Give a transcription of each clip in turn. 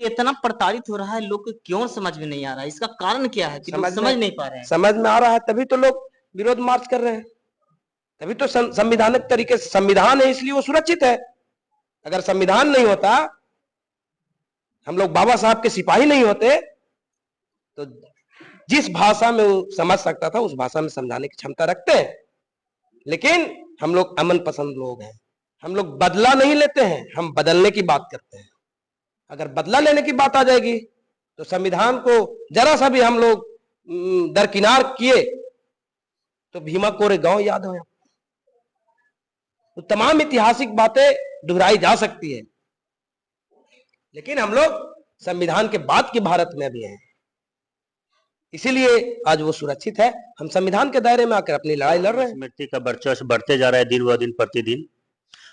इतना प्रताड़ित हो रहा है, लोग को क्यों समझ में नहीं आ रहा है? इसका कारण क्या है कि लोग समझ नहीं पा रहे हैं? समझ में आ रहा है तभी तो लोग विरोध मार्च कर रहे हैं। तभी तो संविधानिक तरीके से संविधान है, इसलिए वो सुरक्षित है। अगर संविधान नहीं होता, हम लोग बाबा साहब के सिपाही नहीं होते, तो जिस भाषा में वो समझ सकता था उस भाषा में समझाने की क्षमता रखते हैं। लेकिन हम लोग अमन पसंद लोग हैं, हम लोग बदला नहीं लेते हैं, हम बदलने की बात करते हैं। अगर बदला लेने की बात आ जाएगी तो संविधान को जरा सा भी हम लोग दरकिनार किए तो भीमा कोरे गांव याद हो, तो तमाम ऐतिहासिक बातें दोहराई जा सकती है। लेकिन हम लोग संविधान के बाद के भारत में भी हैं, इसीलिए आज वो सुरक्षित है। हम संविधान के दायरे में आकर अपनी लड़ाई लड़ रहे हैं। मृत्यु का वर्चस्व बढ़ते जा रहा है दिन ब दिन प्रतिदिन,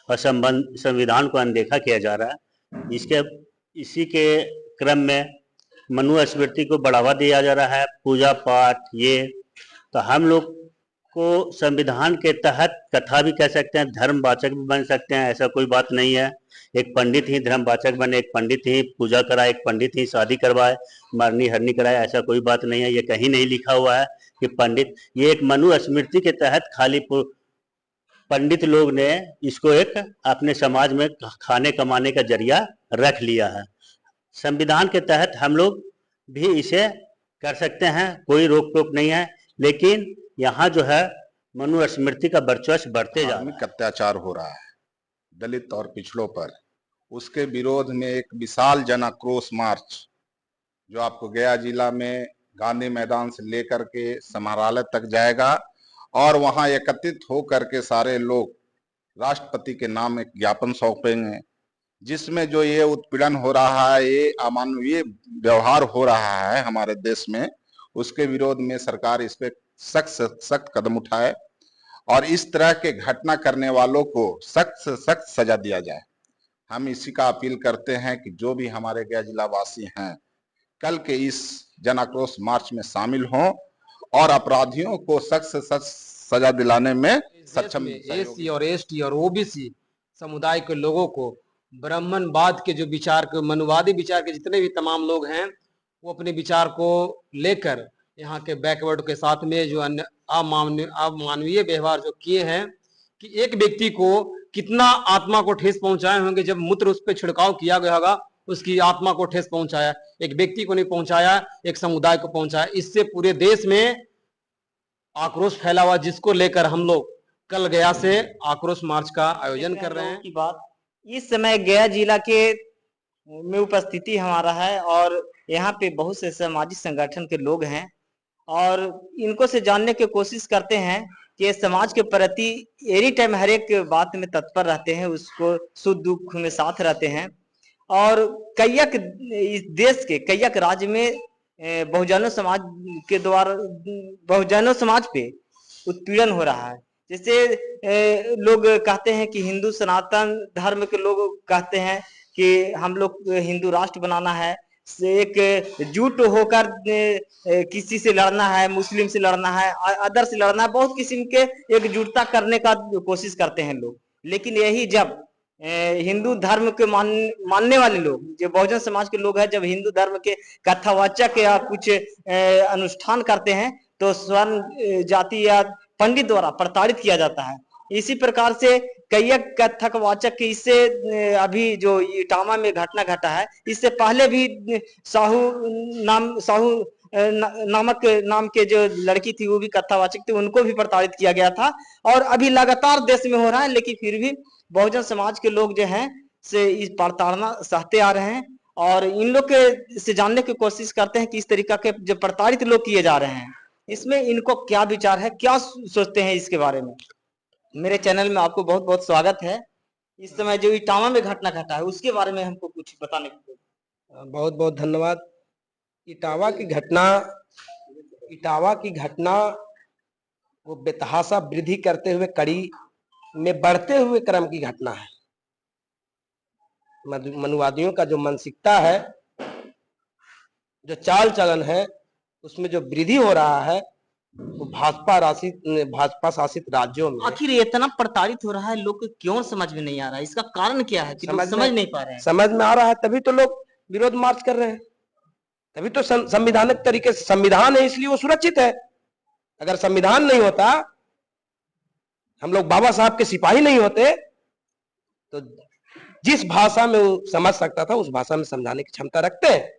और संविधान को अनदेखा किया जा रहा है। इसी के क्रम में मनु स्मृति को बढ़ावा दिया जा रहा है, पूजा पाठ ये। तो हम लोग को संविधान के तहत कथा भी कह सकते हैं, धर्मवाचक भी बन सकते हैं, ऐसा कोई बात नहीं है। एक पंडित ही धर्मवाचक बने, एक पंडित ही पूजा कराए, एक पंडित ही शादी करवाए, मरनी हरनी कराए, ऐसा कोई बात नहीं है। ये कहीं नहीं लिखा हुआ है कि पंडित, ये एक मनु स्मृति के तहत खाली पंडित लोग ने इसको एक अपने समाज में खाने कमाने का जरिया रख लिया है। संविधान के तहत हम लोग भी इसे कर सकते हैं, कोई रोक टोक नहीं है। लेकिन यहाँ जो है मनु स्मृति का वर्चस्व बढ़ते जा रहा है। अत्याचार हो रहा है दलित और पिछड़ों पर, उसके विरोध में एक विशाल जन आक्रोश मार्च जो आपको गया जिला में गांधी मैदान से लेकर के समाहरणालय तक जाएगा, और वहां एकत्रित होकर के सारे लोग राष्ट्रपति के नाम एक ज्ञापन सौंपेंगे, जिसमें जो ये उत्पीड़न हो रहा है, ये अमानवीय व्यवहार हो रहा है हमारे देश में, उसके विरोध में सरकार इस पे सख्त से सख्त कदम उठाए और इस तरह के घटना करने वालों को सख्त से सख्त सजा दिया जाए। हम इसी का अपील करते हैं कि जो भी हमारे गया जिला वासी हैं, कल के इस जन आक्रोश मार्च में शामिल हों और अपराधियों को सख्त से सख्त सजा दिलाने में सक्षम। एससी और एसटी और ओबीसी समुदाय के लोगों को ब्राह्मणवाद के जो विचार के, मनुवादी विचार के जितने भी तमाम लोग हैं, वो अपने विचार को लेकर यहाँ के बैकवर्ड के साथ में जो अमानवीय व्यवहार जो किए हैं, कि एक व्यक्ति को कितना आत्मा को ठेस पहुंचाए होंगे। जब मूत्र उस पर छिड़काव किया गया होगा, उसकी आत्मा को ठेस पहुंचाया, एक व्यक्ति को नहीं पहुंचाया, एक समुदाय को पहुंचाया। इससे पूरे देश में आक्रोश फैला हुआ, जिसको लेकर हम लोग कल गया से आक्रोश मार्च का आयोजन कर रहे हैं। की बात इस समय गया जिला के में उपस्थिति हमारा है, और यहाँ पे बहुत से सामाजिक संगठन के लोग हैं, और इनको से जानने की कोशिश करते हैं कि समाज के प्रति एनी टाइम हर एक बात में तत्पर रहते हैं, उसको सुख दुख में साथ रहते हैं। और कईयक इस देश के कईयक राज्य में बहुजनों समाज के द्वारा बहुजनों समाज पे उत्पीड़न हो रहा है। जैसे लोग कहते हैं कि हिंदू सनातन धर्म के लोग कहते हैं कि हम लोग हिंदू राष्ट्र बनाना है, एक जुट होकर किसी से लड़ना है, मुस्लिम से लड़ना है, अदर से लड़ना है, बहुत किस्म के एकजुटता करने का कोशिश करते हैं लोग। लेकिन यही जब हिंदू धर्म के मानने वाले लोग, जो बहुजन समाज के लोग हैं, जब हिंदू धर्म के कथावाचक या कुछ अनुष्ठान करते हैं, तो स्वर्ण जाति या पंडित द्वारा प्रताड़ित किया जाता है। इसी प्रकार से कई कथक वाचक के इससे अभी जो इटावा में घटना घटा है, इससे पहले भी साहू नामक नाम के जो लड़की थी, वो भी कथावाचक थी, उनको भी प्रताड़ित किया गया था। और अभी लगातार देश में हो रहा है, लेकिन फिर भी बहुजन समाज के लोग जो हैं से इस प्रताड़ना सहते आ रहे हैं, और इन लोग के से जानने की कोशिश करते हैं कि इस तरीका के जो प्रताड़ित लोग किए जा रहे हैं, इसमें इनको क्या विचार है, क्या सोचते हैं इसके बारे में। मेरे चैनल में आपको बहुत बहुत स्वागत है। इस समय जो इटावा में घटना घटा है, उसके बारे में हमको कुछ बताने को। बहुत बहुत धन्यवाद। इटावा की घटना वो बेतहाशा वृद्धि करते हुए कड़ी में बढ़ते हुए क्रम की घटना है। मनुवादियों का जो मानसिकता है, जो चाल चलन है, उसमें जो वृद्धि हो रहा है, वो भाजपा शासित राज्यों में। आखिर इतना प्रताड़ित हो रहा है, लोग को क्यों समझ में नहीं आ रहा है? इसका कारण क्या है कि लोग समझ नहीं पा रहे हैं? समझ में आ रहा है तभी तो लोग विरोध मार्च कर रहे हैं। तभी तो संविधानिक तरीके से संविधान है, इसलिए वो सुरक्षित है। अगर संविधान नहीं होता, हम लोग बाबा साहब के सिपाही नहीं होते, तो जिस भाषा में वो समझ सकता था उस भाषा में समझाने की क्षमता रखते हैं।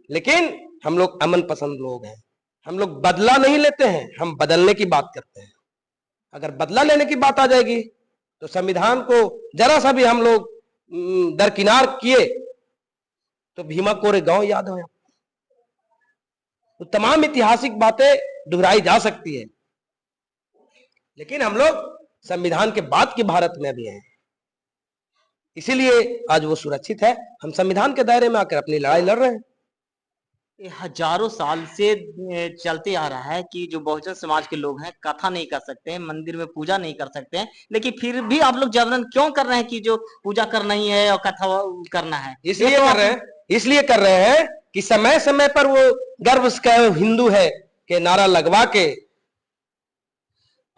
लेकिन हम लोग अमन पसंद लोग हैं, हम लोग बदला नहीं लेते हैं, हम बदलने की बात करते हैं। अगर बदला लेने की बात आ जाएगी तो संविधान को जरा सा भी हम लोग दरकिनार किए तो भीमा कोरेगांव याद हो, तो तमाम ऐतिहासिक बातें दोहराई जा सकती है। लेकिन हम लोग संविधान के बाद के भारत में भी हैं, इसीलिए आज वो सुरक्षित है। हम संविधान के दायरे में आकर अपनी लड़ाई लड़ रहे हैं। ये हजारों साल से चलते आ रहा है कि जो बहुजन समाज के लोग हैं कथा नहीं कर सकते हैं, मंदिर में पूजा नहीं कर सकते हैं, लेकिन फिर भी आप लोग जबरन क्यों कर रहे हैं कि जो पूजा करना ही है और कथा करना है? इसलिए कर रहे हैं, इसलिए कर रहे हैं कि समय समय पर वो गर्व का हिंदू है के नारा लगवा के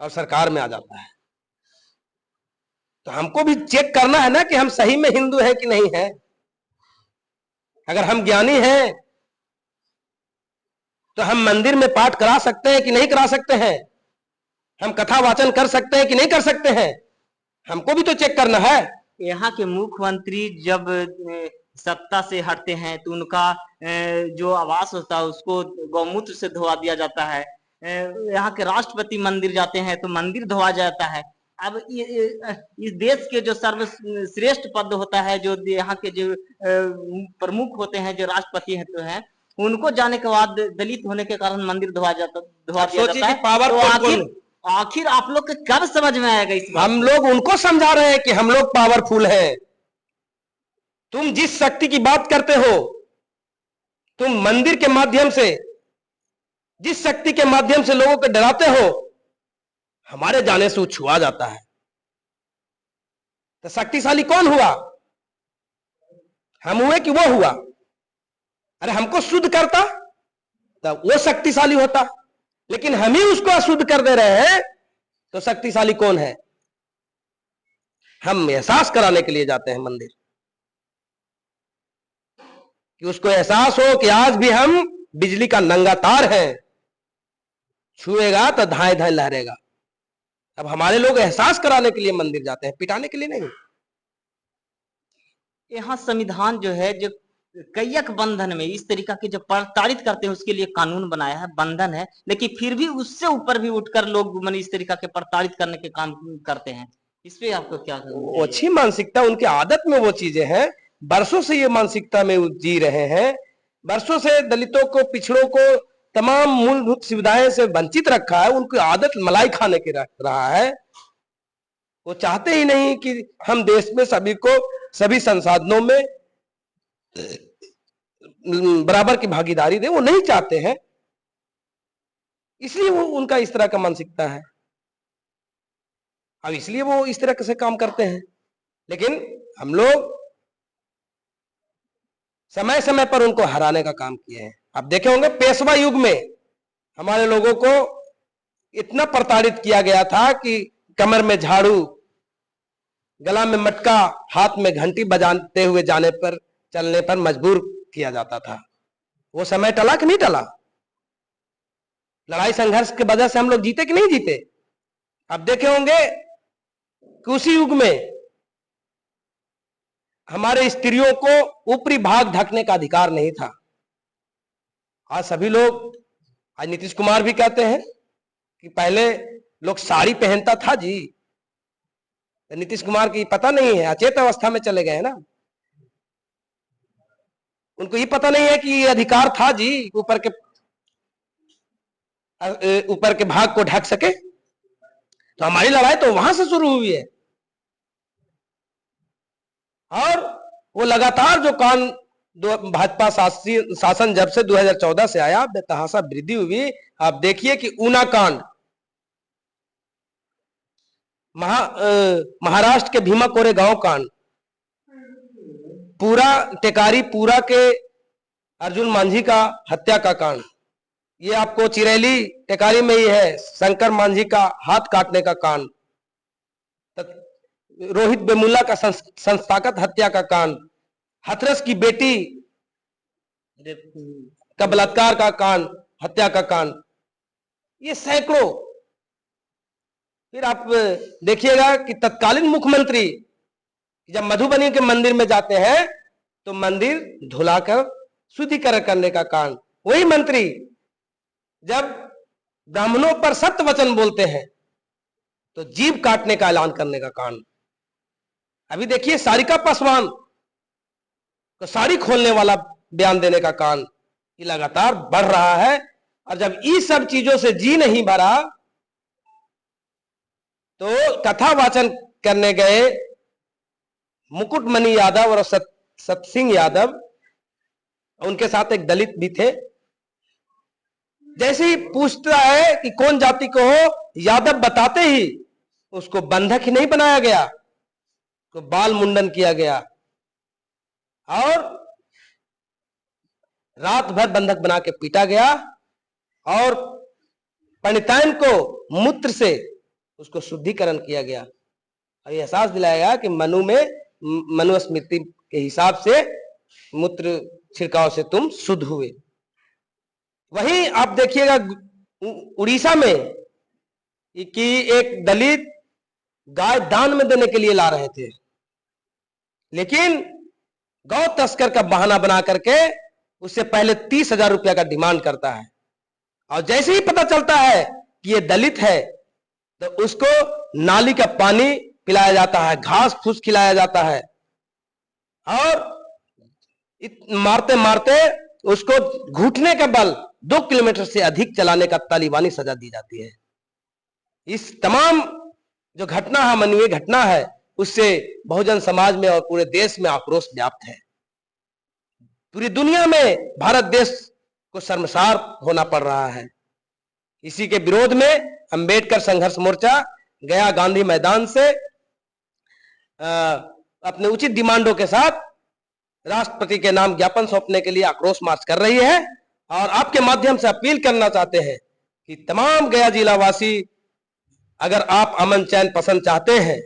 और सरकार में आ जाता है। तो हमको भी चेक करना है ना कि हम सही में हिंदू है कि नहीं है। अगर हम ज्ञानी हैं तो हम मंदिर में पाठ करा सकते हैं कि नहीं करा सकते हैं, हम कथा वाचन कर सकते हैं कि नहीं कर सकते हैं, हमको भी तो चेक करना है। यहाँ के मुख्यमंत्री जब सत्ता से हटते हैं तो उनका जो आवास होता है उसको गौमूत्र से धोवा दिया जाता है। यहाँ के राष्ट्रपति मंदिर जाते हैं तो मंदिर धोवा जाता है। अब इस देश के जो सर्वश्रेष्ठ पद होता है, जो यहाँ के जो प्रमुख होते हैं, जो राष्ट्रपति होते हैं, उनको जाने के बाद दलित होने के कारण मंदिर धोवा दिया जाता है। पावरफुल आखिर आप लोग को कब समझ में आएगा इस बात? हम लोग उनको समझा रहे हैं कि हम लोग पावरफुल हैं। तुम जिस शक्ति की बात करते हो, तुम मंदिर के माध्यम से, जिस शक्ति के माध्यम से लोगों को डराते हो, हमारे जाने से छुआ जाता है। तो शक्तिशाली कौन हुआ? हम हुए कि वो हुआ? अरे हमको शुद्ध करता तब वो शक्तिशाली होता, लेकिन हम ही उसको अशुद्ध कर दे रहे हैं, तो शक्तिशाली कौन है? हम एहसास कराने के लिए जाते हैं मंदिर, कि उसको एहसास हो कि आज भी हम बिजली का नंगा तार है, छुएगा तो धाए धाए लहरेगा। अब हमारे लोग एहसास कराने के लिए मंदिर जाते हैं, पिटाने के लिए नहीं। यहाँ संविधान जो है, जो कैयक बंधन में इस तरीका के जो प्रताड़ित करते हैं उसके लिए कानून बनाया है, बंधन है, लेकिन फिर भी उससे ऊपर भी उठकर लोग मन इस तरीका के प्रताड़ित करने के काम करते हैं। इस पे आपको क्या कहना? अच्छी मानसिकता, उनकी आदत में वो चीजें हैं, बरसों से ये मानसिकता में जी रहे हैं। बरसों से दलितों को, पिछड़ों को तमाम मूलभूत सुविधाएं से वंचित रखा है। उनकी आदत मलाई खाने की रहा है। वो चाहते ही नहीं कि हम देश में सभी को, सभी संसाधनों में बराबर की भागीदारी दे, वो नहीं चाहते हैं। इसलिए वो उनका इस तरह का मानसिकता है। अब इसलिए वो इस तरह से काम करते हैं। लेकिन हम लोग समय समय पर उनको हराने का काम किए हैं। आप देखे होंगे पेशवा युग में हमारे लोगों को इतना प्रताड़ित किया गया था कि कमर में झाड़ू, गला में मटका, हाथ में घंटी बजाते हुए जाने पर, चलने पर मजबूर किया जाता था। वो समय टला कि नहीं टला? लड़ाई संघर्ष की वजह से हम लोग जीते कि नहीं जीते? आप देखे होंगे कि उसी युग में हमारे स्त्रियों को ऊपरी भाग ढकने का अधिकार नहीं था। आज सभी लोग, आज नीतीश कुमार भी कहते हैं कि पहले लोग साड़ी पहनता था जी। तो नीतीश कुमार की पता नहीं है, अचेत अवस्था में चले गए हैं ना। उनको ये पता नहीं है कि ये अधिकार था जी, ऊपर के भाग को ढक सके। तो हमारी लड़ाई तो वहां से शुरू हुई है। और वो लगातार जो भाजपा शासन जब से 2014 से आया, बेतहाशा वृद्धि हुई। आप देखिए कि ऊना कांड, महाराष्ट्र के भीमा कोरेगांव कांड, पूरा टेकारी पूरा के अर्जुन मांझी का हत्या का कांड, ये आपको चिरैली टेकारी में ही है, शंकर मांझी का हाथ काटने का कांड, रोहित बेमुल्ला का संस्थागत हत्या का कांड, हाथरस की बेटी का बलात्कार का कांड, हत्या का कांड, ये सैकड़ों। फिर आप देखिएगा कि तत्कालीन मुख्यमंत्री जब मधुबनी के मंदिर में जाते हैं तो मंदिर धुलाकर शुद्धिकरण करने का कांड, वही मंत्री जब ब्राह्मणों पर सत्य वचन बोलते हैं तो जीभ काटने का ऐलान करने का कांड। अभी देखिए सारिका पासवान को साड़ी खोलने वाला बयान देने का कांड, ये लगातार बढ़ रहा है। और जब इस सब चीजों से जी नहीं भरा तो कथा वाचन करने गए मुकुटमणि यादव और सतसिंह यादव, उनके साथ एक दलित भी थे, जैसे ही पूछता है कि कौन जाति को हो, यादव बताते ही उसको बंधक ही नहीं बनाया गया, तो बाल मुंडन किया गया और रात भर बंधक बना के पीटा गया और पंडिताइन को मूत्र से उसको शुद्धिकरण किया गया और ये एहसास दिलाया कि मनु स्मृति के हिसाब से मूत्र छिड़काव से तुम शुद्ध हुए। वहीं आप देखिएगा उड़ीसा में कि एक दलित गाय दान में देने के लिए ला रहे थे, लेकिन गौ तस्कर का बहाना बना करके उससे पहले 30,000 रुपया का डिमांड करता है और जैसे ही पता चलता है कि ये दलित है तो उसको नाली का पानी पिलाया जाता है, घास फूस खिलाया जाता है और मारते मारते उसको घुटने के बल 2 किलोमीटर से अधिक चलाने का तालिबानी सजा दी जाती है। इस तमाम जो घटना है, मानवीय घटना है, उससे बहुजन समाज में और पूरे देश में आक्रोश व्याप्त है। पूरी दुनिया में भारत देश को शर्मसार होना पड़ रहा है। इसी के विरोध में अंबेडकर संघर्ष मोर्चा गया गांधी मैदान से अपने उचित डिमांडों के साथ राष्ट्रपति के नाम ज्ञापन सौंपने के लिए आक्रोश मार्च कर रही है और आपके माध्यम से अपील करना चाहते हैं कि तमाम गया जिला वासी, अगर आप अमन चैन पसंद चाहते हैं,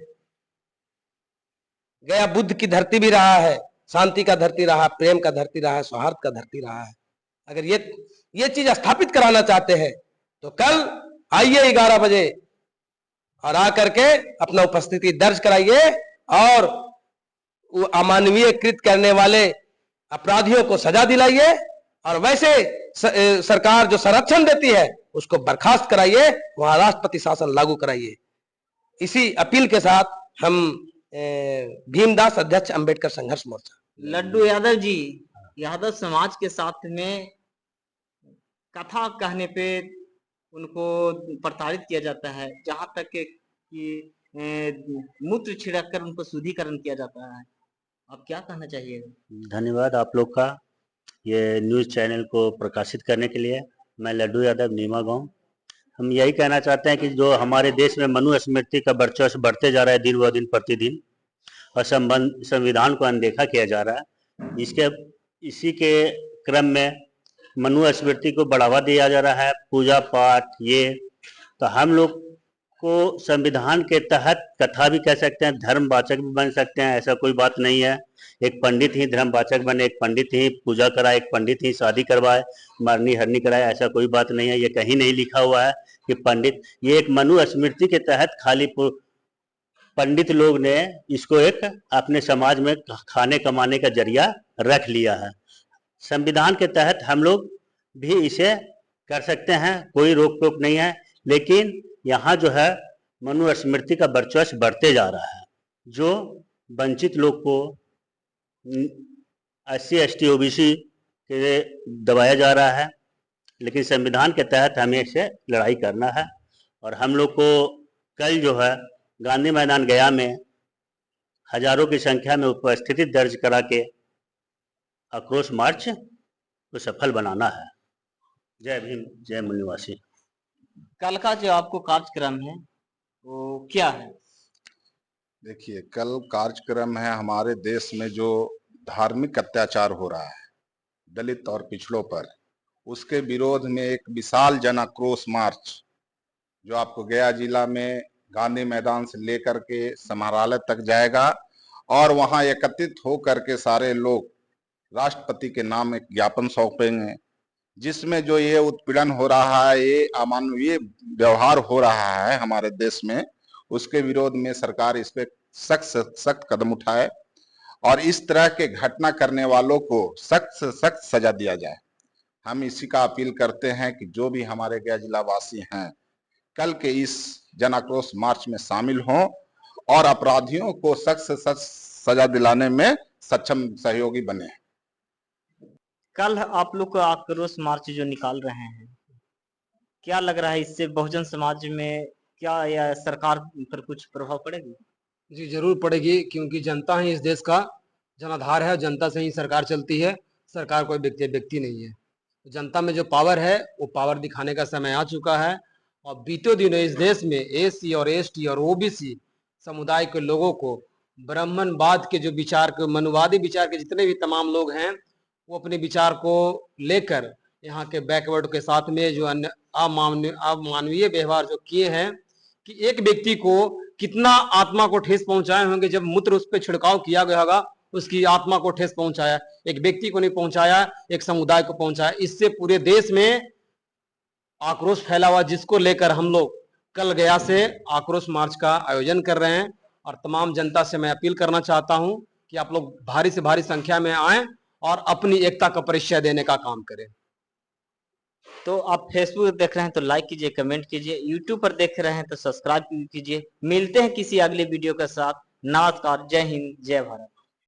गया बुद्ध की धरती भी रहा है, शांति का धरती रहा, प्रेम का धरती रहा है, सौहार्द का धरती रहा है, अगर ये चीज स्थापित कराना चाहते हैं तो कल आइए 11 बजे और आकर के अपना उपस्थिति दर्ज कराइए और अमानवीय कृत करने वाले अपराधियों को सजा दिलाइए और वैसे सरकार जो संरक्षण देती है उसको बर्खास्त कराइए, वहां राष्ट्रपति शासन लागू कराइए। इसी अपील के साथ हम भीमदास अध्यक्ष अंबेडकर संघर्ष मोर्चा। लड्डू यादव जी, यादव समाज के साथ में कथा कहने पे उनको प्रताड़ित किया जाता है, जहां तक कि मूत्र छिड़क कर उनको शुद्धिकरण किया जाता है, आप क्या कहना चाहिएगा? धन्यवाद आप लोग का ये न्यूज़ चैनल को प्रकाशित करने के लिए। मैं लड्डू यादव, नीमा गांव। हम यही कहना चाहते हैं कि जो हमारे देश में मनु स्मृति का वर्चस्व बढ़ते जा रहा है दिन ब दिन प्रतिदिन और संविधान को अनदेखा किया जा रहा है, इसी के क्रम में मनु स्मृति को बढ़ावा दिया जा रहा है, पूजा पाठ ये। तो हम लोग को संविधान के तहत कथा भी कह सकते हैं, धर्मवाचक भी बन सकते हैं, ऐसा कोई बात नहीं है। एक पंडित ही धर्मवाचक बने, एक पंडित ही पूजा कराए, एक पंडित ही शादी करवाए, मरनी हरनी कराए, ऐसा कोई बात नहीं है। ये कहीं नहीं लिखा हुआ है कि पंडित, ये एक मनु स्मृति के तहत खाली पंडित लोग ने इसको एक अपने समाज में खाने कमाने का जरिया रख लिया है। संविधान के तहत हम लोग भी इसे कर सकते हैं, कोई रोक टोक नहीं है, लेकिन यहाँ जो है मनु स्मृति का वर्चस्व बढ़ते जा रहा है। जो वंचित लोग को SC ST OBC के दबाया जा रहा है, लेकिन संविधान के तहत हमें इसे लड़ाई करना है। और हम लोग को कल जो है गांधी मैदान गया में हजारों की संख्या में उपस्थिति दर्ज करा के आक्रोश मार्च को सफल बनाना है। जय भीम, जय मुनिवासी। कल का जो आपको कार्यक्रम है वो क्या है? देखिए, कल कार्यक्रम है हमारे देश में जो धार्मिक अत्याचार हो रहा है दलित और पिछड़ों पर, उसके विरोध में एक विशाल जन आक्रोश मार्च जो आपको गया जिला में गांधी मैदान से लेकर के समाहरणालय तक जाएगा और वहां एकत्रित होकर के सारे लोग राष्ट्रपति के नाम एक ज्ञापन सौंपेंगे, जिसमें जो ये उत्पीड़न हो रहा है, ये अमानवीय व्यवहार हो रहा है हमारे देश में, उसके विरोध में सरकार इस पे सख्त से सख्त कदम उठाए और इस तरह के घटना करने वालों को सख्त से सख्त सजा दिया जाए। हम इसी का अपील करते हैं कि जो भी हमारे गया जिला वासी हैं, कल के इस जन आक्रोश मार्च में शामिल हों और अपराधियों को सख्त से सख्त सजा दिलाने में सक्षम सहयोगी बने। कल आप लोग को आक्रोश मार्च जो निकाल रहे हैं, क्या लग रहा है इससे बहुजन समाज में क्या या सरकार पर कुछ प्रभाव पड़ेगी? जी जरूर पड़ेगी, क्योंकि जनता ही इस देश का जनाधार है, जनता से ही सरकार चलती है, सरकार कोई व्यक्ति नहीं है। जनता में जो पावर है वो पावर दिखाने का समय आ चुका है और बीते दिनों इस देश में एससी और एसटी और ओबीसी समुदाय के लोगों को ब्राह्मणवाद के जो विचार के, मनुवादी विचार के जितने भी तमाम लोग हैं, वो अपने विचार को लेकर यहाँ के बैकवर्ड के साथ में जो अन्य अमानवीय व्यवहार जो किए हैं कि एक व्यक्ति को कितना आत्मा को ठेस पहुंचाए होंगे। जब मूत्र उस पर छिड़काव किया गया होगा, उसकी आत्मा को ठेस पहुंचाया, एक व्यक्ति को नहीं पहुंचाया, एक समुदाय को पहुंचाया। इससे पूरे देश में आक्रोश फैला हुआ, जिसको लेकर हम लोग कल गया से आक्रोश मार्च का आयोजन कर रहे हैं। और तमाम जनता से मैं अपील करना चाहता हूं कि आप लोग भारी से भारी संख्या में आएं और अपनी एकता का परिचय देने का काम करें। तो आप फेसबुक देख रहे हैं तो लाइक कीजिए, कमेंट कीजिए, यूट्यूब पर देख रहे हैं तो सब्सक्राइब कीजिए। मिलते हैं किसी अगले वीडियो के साथ। नमस्कार, जय हिंद, जय भारत।